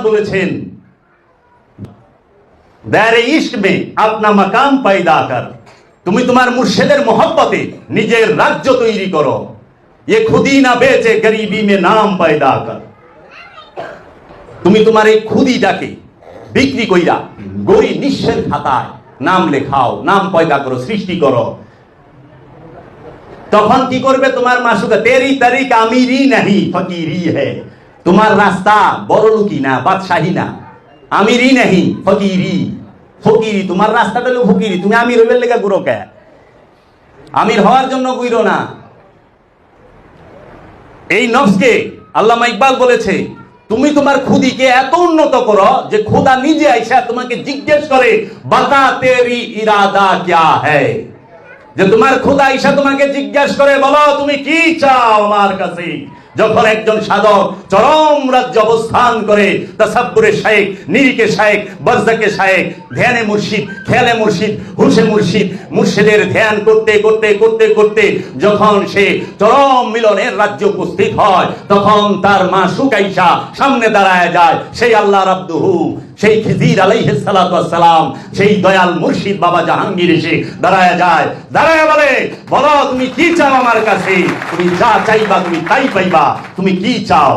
বলেছেন, দায়রে ইश्क में अपना मकाम पैदा कर, তুমি তোমার মুর্শিদের मोहब्बते নিজের রাজ্য তৈরি করো। ये खुदी ना बेचे गरीबी में नाम पैदा कर, তুমি তোমার এই খুদিটাকে বিক্রি কইরা গরিব নিঃস্বের খাতায় নাম লেখাও, নাম পয়দা করো, সৃষ্টি করো। তখন কি করবে তোমার মাসুকা? তেরি তারিক আমিরি নাহি ফকিরি হে, তোমার রাস্তা বড়লোকি না, বাদশাহী না, আমিরি নাহি ফকিরি। ফকিরি তোমার রাস্তাটা হলো ফকিরি। তুমি আমির হইবার লেগা গুরো কে? আমির হওয়ার জন্য গুইরো না। এই নফসকে আল্লামা ইকবাল বলেছে, তুমি তোমার খুদিকে এত উন্নত করো যে খুদা নিজে আইসা তোমাকে জিজ্ঞেস করে, বাতা তেরি ইরাদা ক্যা হ্যায়, যে তোমার খুদা আইসা তোমাকে জিজ্ঞেস করে, বলো তুমি কি চাও আমার কাছে। যখন একজন সাধক চরম রাজ্য অবস্থান করে, তাসাব্বুরে শায়েখ, নিরিকে শায়েখ, বরজাকে শায়েখ, ধ্যানে মুর্শিদ, খেয়ালে মুর্শিদ, হুশে মুর্শিদ, মুর্শিদের ধ্যান করতে করতে করতে করতে যখন সে চরম মিলনের রাজ্যে উপস্থিত হয়, তখন তার মা সুকাইসা সামনে দাঁড়ায় যায়। সেই আল্লাহ রাব্দুহু, সেই খিজির আলাইহিস সালাতু ওয়াস সালাম, সেই দয়াল মুর্শিদ বাবা জাহাঙ্গীর এসে দাঁড়ায় যায়, দাঁড়ায় বলে, বলো তুমি কি চাও আমার কাছে। তুমি যা চাইবা তুমি তাই পাইবা, তুমি কি চাও।